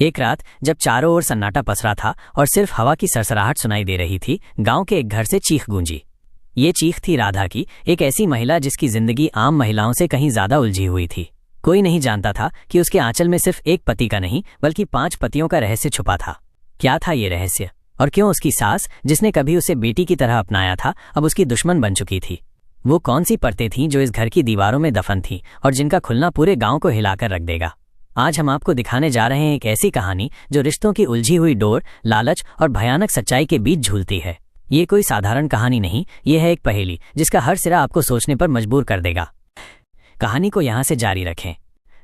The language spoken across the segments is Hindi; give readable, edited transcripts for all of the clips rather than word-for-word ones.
एक रात जब चारों ओर सन्नाटा पसरा था और सिर्फ हवा की सरसराहट सुनाई दे रही थी, गांव के एक घर से चीख गूंजी। ये चीख थी राधा की, एक ऐसी महिला जिसकी जिंदगी आम महिलाओं से कहीं ज्यादा उलझी हुई थी। कोई नहीं जानता था कि उसके आंचल में सिर्फ एक पति का नहीं बल्कि 5 पतियों का रहस्य छुपा था। क्या था ये रहस्य, और क्यों उसकी सास, जिसने कभी उसे बेटी की तरह अपनाया था, अब उसकी दुश्मन बन चुकी थी? वो कौन सी परतें थीं जो इस घर की दीवारों में दफन थीं और जिनका खुलना पूरे गांव को हिलाकर रख देगा? आज हम आपको दिखाने जा रहे हैं एक ऐसी कहानी जो रिश्तों की उलझी हुई डोर, लालच और भयानक सच्चाई के बीच झूलती है। ये कोई साधारण कहानी नहीं, ये है एक पहेली जिसका हर सिरा आपको सोचने पर मजबूर कर देगा। कहानी को यहाँ से जारी रखें।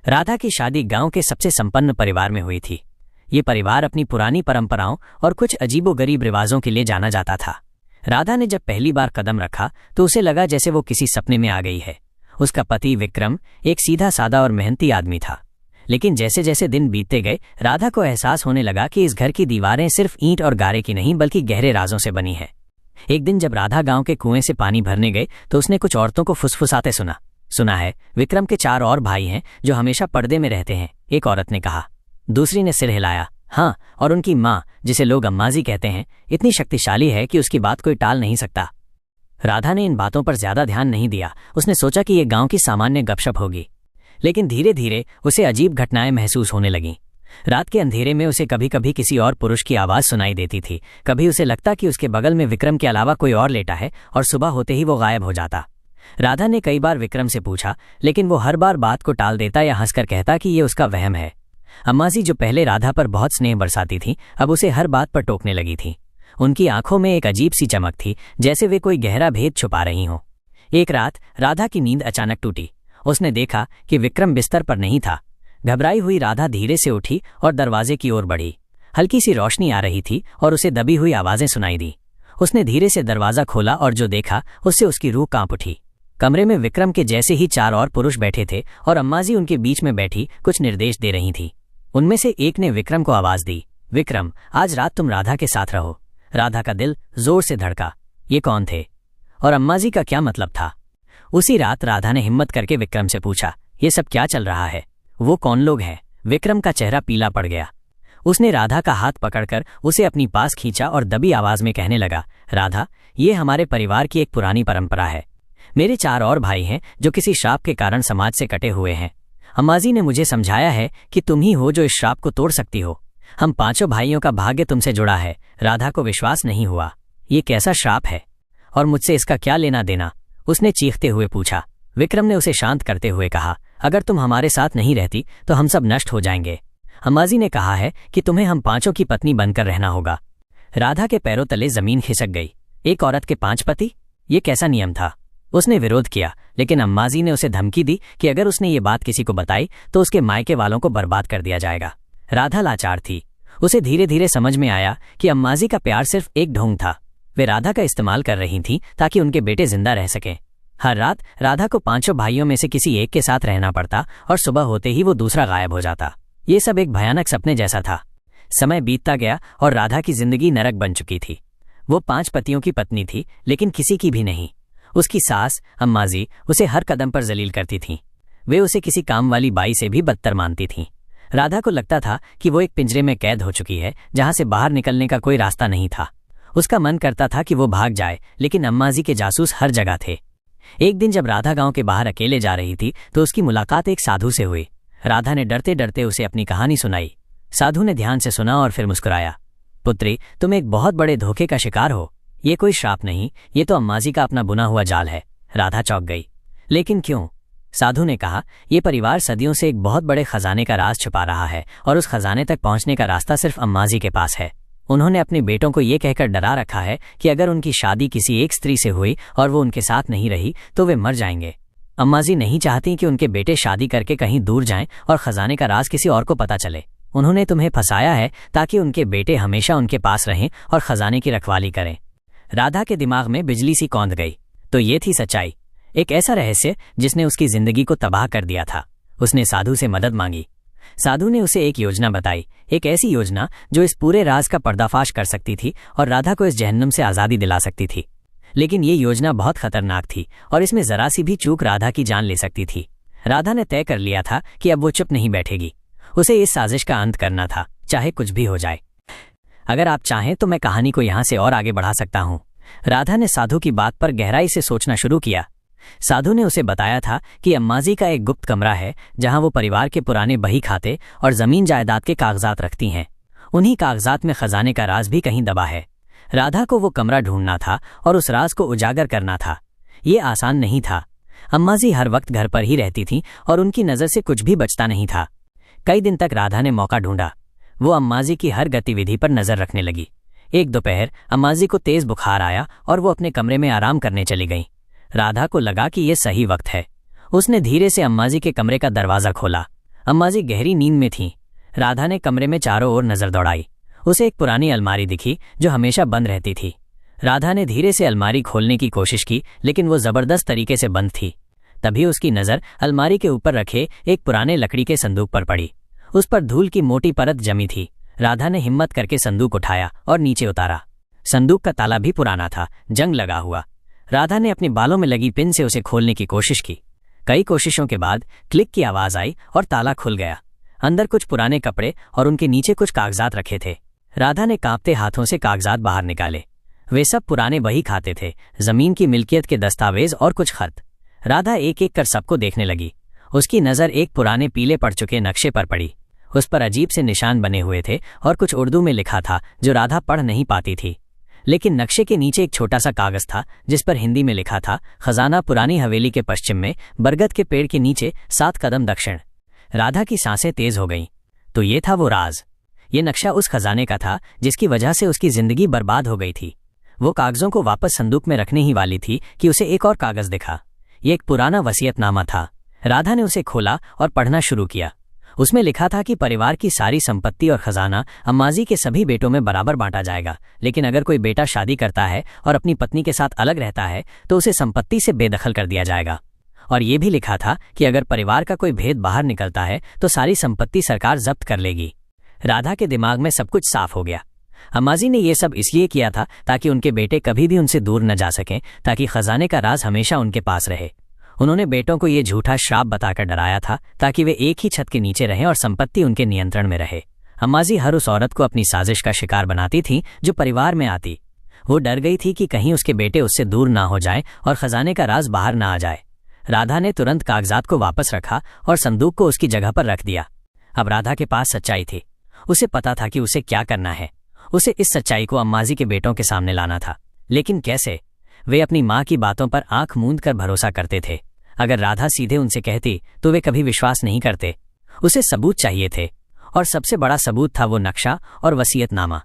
राधा की शादी गांव के सबसे संपन्न परिवार में हुई थी। ये परिवार अपनी पुरानी परंपराओं और कुछ अजीबोगरीब रिवाजों के लिए जाना जाता था। राधा ने जब पहली बार कदम रखा तो उसे लगा जैसे वो किसी सपने में आ गई है। उसका पति विक्रम एक सीधा सादा और मेहनती आदमी था, लेकिन जैसे जैसे दिन बीतते गए राधा को एहसास होने लगा कि इस घर की दीवारें सिर्फ ईंट और गारे की नहीं बल्कि गहरे राजों से बनी है। एक दिन जब राधा गांव के कुएं से पानी भरने गए तो उसने कुछ औरतों को फुसफुसाते सुना है विक्रम के 4 और भाई हैं जो हमेशा पर्दे में रहते हैं, एक औरत ने कहा। दूसरी ने सिर हिलाया। हाँ, और उनकी माँ, जिसे लोग अम्माजी कहते हैं, इतनी शक्तिशाली है कि उसकी बात कोई टाल नहीं सकता। राधा ने इन बातों पर ज्यादा ध्यान नहीं दिया। उसने सोचा कि ये गांव की सामान्य गपशप होगी, लेकिन धीरे धीरे उसे अजीब घटनाएं महसूस होने लगीं। रात के अंधेरे में उसे कभी कभी किसी और पुरुष की आवाज सुनाई देती थी, कभी उसे लगता कि उसके बगल में विक्रम के अलावा कोई और लेटा है, और सुबह होते ही वो गायब हो जाता। राधा ने कई बार विक्रम से पूछा, लेकिन वो हर बार बात को टाल देता या हंसकर कहता कि ये उसका वहम है। अम्माजी, जो पहले राधा पर बहुत स्नेह बरसाती थी, अब उसे हर बात पर टोकने लगी थी। उनकी आंखों में एक अजीब सी चमक थी, जैसे वे कोई गहरा भेद छुपा रही हों। एक रात राधा की नींद अचानक टूटी। उसने देखा कि विक्रम बिस्तर पर नहीं था। घबराई हुई राधा धीरे से उठी और दरवाजे की ओर बढ़ी। हल्की सी रोशनी आ रही थी और उसे दबी हुई आवाजें सुनाई दी। उसने धीरे से दरवाजा खोला और जो देखा उससे उसकी रूह कांप उठी। कमरे में विक्रम के जैसे ही 4 और पुरुष बैठे थे और अम्माजी उनके बीच में बैठी कुछ निर्देश दे रही थी। उनमें से एक ने विक्रम को आवाज दी, विक्रम, आज रात तुम राधा के साथ रहो। राधा का दिल जोर से धड़का। ये कौन थे और अम्माजी का क्या मतलब था? उसी रात राधा ने हिम्मत करके विक्रम से पूछा, ये सब क्या चल रहा है? वो कौन लोग हैं? विक्रम का चेहरा पीला पड़ गया। उसने राधा का हाथ पकड़कर उसे अपनी पास खींचा और दबी आवाज में कहने लगा, राधा, ये हमारे परिवार की एक पुरानी परंपरा है। मेरे 4 और भाई हैं जो किसी श्राप के कारण समाज से कटे हुए हैं। अम्माजी ने मुझे समझाया है कि तुम ही हो जो इस श्राप को तोड़ सकती हो। हम 5 भाइयों का भाग्य तुमसे जुड़ा है। राधा को विश्वास नहीं हुआ। ये कैसा श्राप है और मुझसे इसका क्या लेना देना? उसने चीखते हुए पूछा। विक्रम ने उसे शांत करते हुए कहा, अगर तुम हमारे साथ नहीं रहती तो हम सब नष्ट हो जाएंगे। अम्माजी ने कहा है कि तुम्हें हम 5 की पत्नी बनकर रहना होगा। राधा के पैरों तले जमीन खिसक गई। एक औरत के 5 पति? ये कैसा नियम था? उसने विरोध किया, लेकिन अम्माजी ने उसे धमकी दी कि अगर उसने ये बात किसी को बताई तो उसके मायके वालों को बर्बाद कर दिया जाएगा। राधा लाचार थी। उसे धीरे धीरे समझ में आया कि अम्माजी का प्यार सिर्फ एक ढोंग था। वे राधा का इस्तेमाल कर रही थीं ताकि उनके बेटे जिंदा रह सकें। हर रात राधा को 5 भाइयों में से किसी एक के साथ रहना पड़ता और सुबह होते ही वो दूसरा गायब हो जाता। ये सब एक भयानक सपने जैसा था। समय बीतता गया और राधा की जिंदगी नरक बन चुकी थी। वो 5 पतियों की पत्नी थी, लेकिन किसी की भी नहीं। उसकी सास अम्माजी उसे हर कदम पर जलील करती थीं। वे उसे किसी काम वाली बाई से भी बदतर मानती थीं। राधा को लगता था कि वो एक पिंजरे में कैद हो चुकी है, जहां से बाहर निकलने का कोई रास्ता नहीं था। उसका मन करता था कि वो भाग जाए, लेकिन अम्माजी के जासूस हर जगह थे। एक दिन जब राधा गांव के बाहर अकेले जा रही थी तो उसकी मुलाकात एक साधु से हुई। राधा ने डरते डरते उसे अपनी कहानी सुनाई। साधु ने ध्यान से सुना और फिर मुस्कुराया। पुत्री, तुम एक बहुत बड़े धोखे का शिकार हो। ये कोई श्राप नहीं, ये तो अम्माजी का अपना बुना हुआ जाल है। राधा चौंक गई। लेकिन क्यों? साधु ने कहा, ये परिवार सदियों से एक बहुत बड़े खजाने का राज छुपा रहा है और उस खजाने तक पहुंचने का रास्ता सिर्फ अम्माजी के पास है। उन्होंने अपने बेटों को ये कहकर डरा रखा है कि अगर उनकी शादी किसी एक स्त्री से हुई और वो उनके साथ नहीं रही तो वे मर जाएंगे। अम्माजी नहीं चाहती कि उनके बेटे शादी करके कहीं दूर जाएं और खजाने का राज किसी और को पता चले। उन्होंने तुम्हें फंसाया है ताकि उनके बेटे हमेशा उनके पास रहें और खजाने की रखवाली करें। राधा के दिमाग में बिजली सी कौंध गई। तो ये थी सच्चाई, एक ऐसा रहस्य जिसने उसकी जिंदगी को तबाह कर दिया था। उसने साधु से मदद मांगी। साधु ने उसे एक योजना बताई, एक ऐसी योजना जो इस पूरे राज का पर्दाफाश कर सकती थी और राधा को इस जहन्नुम से आज़ादी दिला सकती थी। लेकिन ये योजना बहुत खतरनाक थी और इसमें जरा सी भी चूक राधा की जान ले सकती थी। राधा ने तय कर लिया था कि अब वो चुप नहीं बैठेगी। उसे इस साजिश का अंत करना था, चाहे कुछ भी हो जाए। अगर आप चाहें तो मैं कहानी को यहाँ से और आगे बढ़ा सकता हूँ। राधा ने साधु की बात पर गहराई से सोचना शुरू किया। साधु ने उसे बताया था कि अम्माजी का एक गुप्त कमरा है जहां वो परिवार के पुराने बही खाते और जमीन जायदाद के कागजात रखती हैं। उन्हीं कागजात में खजाने का राज भी कहीं दबा है। राधा को वो कमरा ढूंढना था और उस राज को उजागर करना था। ये आसान नहीं था। अम्माजी हर वक्त घर पर ही रहती थीं और उनकी नज़र से कुछ भी बचता नहीं था। कई दिन तक राधा ने मौका ढूंढा। वो अम्माजी की हर गतिविधि पर नजर रखने लगी। एक दोपहर अम्माजी को तेज बुखार आया और वो अपने कमरे में आराम करने चली गईं। राधा को लगा कि यह सही वक्त है। उसने धीरे से अम्माजी के कमरे का दरवाज़ा खोला। अम्माजी गहरी नींद में थीं। राधा ने कमरे में चारों ओर नजर दौड़ाई। उसे एक पुरानी अलमारी दिखी जो हमेशा बंद रहती थी। राधा ने धीरे से अलमारी खोलने की कोशिश की, लेकिन वो जबरदस्त तरीके से बंद थी। तभी उसकी नज़र अलमारी के ऊपर रखे एक पुराने लकड़ी के संदूक पर पड़ी। उस पर धूल की मोटी परत जमी थी। राधा ने हिम्मत करके संदूक उठाया और नीचे उतारा। संदूक का ताला भी पुराना था, जंग लगा हुआ। राधा ने अपने बालों में लगी पिन से उसे खोलने की कोशिश की। कई कोशिशों के बाद क्लिक की आवाज आई और ताला खुल गया। अंदर कुछ पुराने कपड़े और उनके नीचे कुछ कागजात रखे थे। राधा ने कांपते हाथों से कागजात बाहर निकाले। वे सब पुराने बही खाते थे, जमीन की मिल्कियत के दस्तावेज और कुछ खत। राधा एक एक कर सबको देखने लगी। उसकी नज़र एक पुराने पीले पड़ चुके नक्शे पर पड़ी। उस पर अजीब से निशान बने हुए थे और कुछ उर्दू में लिखा था जो राधा पढ़ नहीं पाती थी। लेकिन नक्शे के नीचे एक छोटा सा कागज था जिस पर हिंदी में लिखा था, खजाना पुरानी हवेली के पश्चिम में, बरगद के पेड़ के नीचे, 7 कदम दक्षिण। राधा की सांसें तेज हो गईं। तो ये था वो राज। ये नक्शा उस खजाने का था जिसकी वजह से उसकी जिंदगी बर्बाद हो गई थी। वो कागजों को वापस संदूक में रखने ही वाली थी कि उसे एक और कागज दिखा। ये एक पुराना वसीयतनामा था। राधा ने उसे खोला और पढ़ना शुरू किया। उसमें लिखा था कि परिवार की सारी संपत्ति और खजाना अम्माजी के सभी बेटों में बराबर बांटा जाएगा, लेकिन अगर कोई बेटा शादी करता है और अपनी पत्नी के साथ अलग रहता है तो उसे संपत्ति से बेदखल कर दिया जाएगा। और ये भी लिखा था कि अगर परिवार का कोई भेद बाहर निकलता है तो सारी संपत्ति सरकार जब्त कर लेगी। राधा के दिमाग में सब कुछ साफ हो गया। अम्माजी ने यह सब इसलिए किया था ताकि उनके बेटे कभी भी उनसे दूर न जा सकें, ताकि खजाने का राज हमेशा उनके पास रहे। उन्होंने बेटों को ये झूठा श्राप बताकर डराया था ताकि वे एक ही छत के नीचे रहें और संपत्ति उनके नियंत्रण में रहे। अम्माजी हर उस औरत को अपनी साजिश का शिकार बनाती थीं जो परिवार में आती। वो डर गई थी कि कहीं उसके बेटे उससे दूर ना हो जाएं और खजाने का राज बाहर ना आ जाए। राधा ने तुरंत कागजात को वापस रखा और संदूक को उसकी जगह पर रख दिया। अब राधा के पास सच्चाई थी। उसे पता था कि उसे क्या करना है। उसे इस सच्चाई को अम्माजी के बेटों के सामने लाना था। लेकिन कैसे? वे अपनी माँ की बातों पर आंख मूंद कर भरोसा करते थे। अगर राधा सीधे उनसे कहती तो वे कभी विश्वास नहीं करते। उसे सबूत चाहिए थे, और सबसे बड़ा सबूत था वो नक्शा और वसीयतनामा।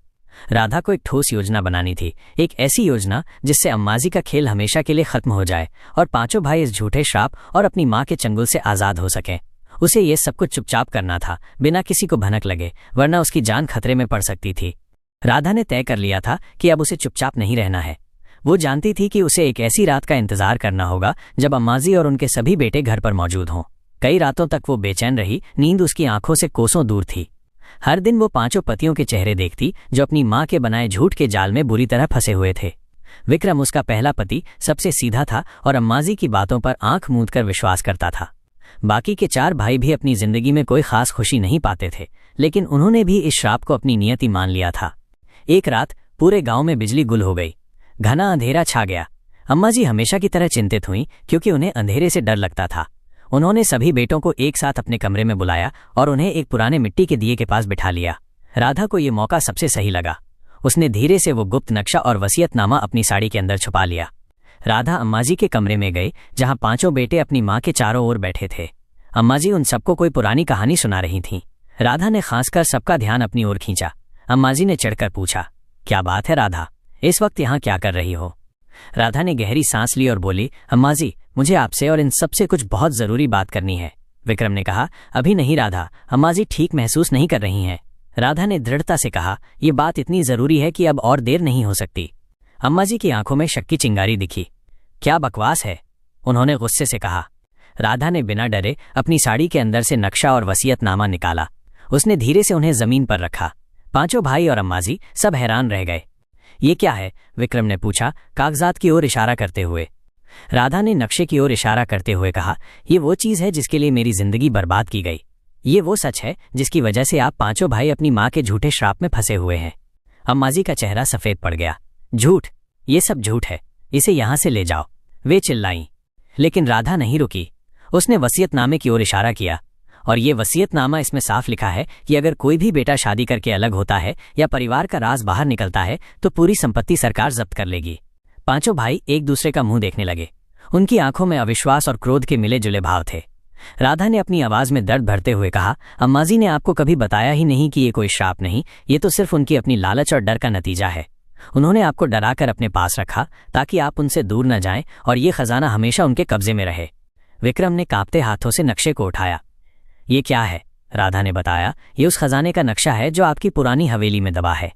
राधा को एक ठोस योजना बनानी थी, एक ऐसी योजना जिससे अम्माजी का खेल हमेशा के लिए खत्म हो जाए और पांचों भाई इस झूठे श्राप और अपनी माँ के चंगुल से आज़ाद हो सकें। उसे ये सब कुछ चुपचाप करना था, बिना किसी को भनक लगे, वरना उसकी जान खतरे में पड़ सकती थी। राधा ने तय कर लिया था कि अब उसे चुपचाप नहीं रहना है। वो जानती थी कि उसे एक ऐसी रात का इंतजार करना होगा जब अम्माजी और उनके सभी बेटे घर पर मौजूद हों। कई रातों तक वो बेचैन रही, नींद उसकी आंखों से कोसों दूर थी। हर दिन वो पांचों पतियों के चेहरे देखती जो अपनी माँ के बनाए झूठ के जाल में बुरी तरह फंसे हुए थे। विक्रम उसका पहला पति सबसे सीधा था और अम्माजी की बातों पर आंख मूंद कर विश्वास करता था। बाकी के 4 भाई भी अपनी जिंदगी में कोई खास खुशी नहीं पाते थे, लेकिन उन्होंने भी इस श्राप को अपनी नियति मान लिया था। एक रात पूरे गांव में बिजली गुल हो गई। घना अंधेरा छा गया। अम्माजी हमेशा की तरह चिंतित हुई क्योंकि उन्हें अंधेरे से डर लगता था। उन्होंने सभी बेटों को एक साथ अपने कमरे में बुलाया और उन्हें एक पुराने मिट्टी के दिए के पास बिठा लिया। राधा को ये मौका सबसे सही लगा। उसने धीरे से वो गुप्त नक्शा और वसीयतनामा अपनी साड़ी के अंदर छुपा लिया। राधा अम्माजी के कमरे में गई जहां पांचों बेटे अपनी माँ के चारों ओर बैठे थे। अम्माजी उन सबको कोई पुरानी कहानी सुना रही थीं। राधा ने खासकर सबका ध्यान अपनी ओर खींचा। अम्माजी ने चिढ़कर पूछा, क्या बात है राधा, इस वक्त यहाँ क्या कर रही हो? राधा ने गहरी सांस ली और बोली, अम्माजी, मुझे आपसे और इन सबसे कुछ बहुत जरूरी बात करनी है। विक्रम ने कहा, अभी नहीं राधा, अम्माजी ठीक महसूस नहीं कर रही हैं। राधा ने दृढ़ता से कहा, यह बात इतनी जरूरी है कि अब और देर नहीं हो सकती। अम्माजी की आंखों में शक की चिंगारी दिखी। क्या बकवास है, उन्होंने गुस्से से कहा। राधा ने बिना डरे अपनी साड़ी के अंदर से नक्शा और वसीयतनामा निकाला। उसने धीरे से उन्हें जमीन पर रखा। पांचों भाई और अम्माजी सब हैरान रह गए। ये क्या है? विक्रम ने पूछा, कागजात की ओर इशारा करते हुए। राधा ने नक्शे की ओर इशारा करते हुए कहा, यह वो चीज है जिसके लिए मेरी जिंदगी बर्बाद की गई। ये वो सच है जिसकी वजह से आप पांचों भाई अपनी माँ के झूठे श्राप में फंसे हुए हैं। अम्मा जी का चेहरा सफेद पड़ गया। झूठ, ये सब झूठ है, इसे यहां से ले जाओ, वे चिल्लाईं। लेकिन राधा नहीं रुकी। उसने वसीयतनामे की ओर इशारा किया, और ये वसीयतनामा, इसमें साफ लिखा है कि अगर कोई भी बेटा शादी करके अलग होता है या परिवार का राज बाहर निकलता है तो पूरी संपत्ति सरकार जब्त कर लेगी। पांचों भाई एक दूसरे का मुंह देखने लगे। उनकी आंखों में अविश्वास और क्रोध के मिले जुले भाव थे। राधा ने अपनी आवाज में दर्द भरते हुए कहा, अम्मा जी ने आपको कभी बताया ही नहीं कि ये कोई श्राप नहीं, ये तो सिर्फ उनकी अपनी लालच और डर का नतीजा है। उन्होंने आपको डराकर अपने पास रखा ताकि आप उनसे दूर न जाएं और ये खजाना हमेशा उनके कब्जे में रहे। विक्रम ने कांपते हाथों से नक्शे को उठाया। ये क्या है? राधा ने बताया, ये उस खजाने का नक्शा है जो आपकी पुरानी हवेली में दबा है।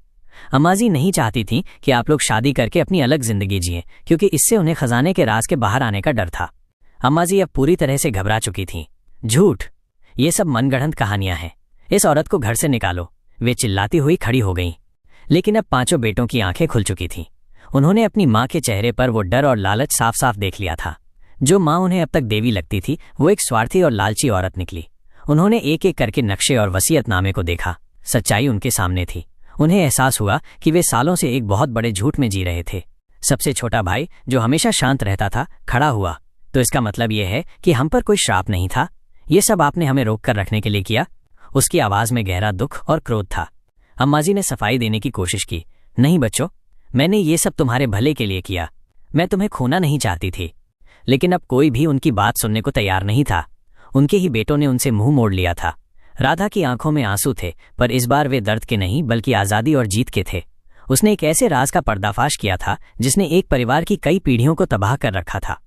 अम्मा जी नहीं चाहती थी कि आप लोग शादी करके अपनी अलग जिंदगी जिएं, क्योंकि इससे उन्हें खजाने के राज के बाहर आने का डर था। अम्मा जी अब पूरी तरह से घबरा चुकी थीं। झूठ, ये सब मनगढ़ंत कहानियां हैं। इस औरत को घर से निकालो, वे चिल्लाती हुई खड़ी हो गईं। लेकिन अब पांचों बेटों की आंखें खुल चुकी थीं। उन्होंने अपनी माँ के चेहरे पर वो डर और लालच साफ साफ देख लिया था। जो माँ उन्हें अब तक देवी लगती थी, वो एक स्वार्थी और लालची औरत निकली। उन्होंने एक एक करके नक्शे और वसीयतनामे को देखा। सच्चाई उनके सामने थी। उन्हें एहसास हुआ कि वे सालों से एक बहुत बड़े झूठ में जी रहे थे। सबसे छोटा भाई, जो हमेशा शांत रहता था, खड़ा हुआ। तो इसका मतलब यह है कि हम पर कोई श्राप नहीं था? ये सब आपने हमें रोक कर रखने के लिए किया? उसकी आवाज में गहरा दुख और क्रोध था। अम्मा जी ने सफाई देने की कोशिश की। नहीं बच्चों, मैंने ये सब तुम्हारे भले के लिए किया। मैं तुम्हें खोना नहीं चाहती थी। लेकिन अब कोई भी उनकी बात सुनने को तैयार नहीं था। उनके ही बेटों ने उनसे मुंह मोड़ लिया था। राधा की आंखों में आंसू थे, पर इस बार वे दर्द के नहीं बल्कि आज़ादी और जीत के थे। उसने एक ऐसे राज का पर्दाफाश किया था जिसने एक परिवार की कई पीढ़ियों को तबाह कर रखा था।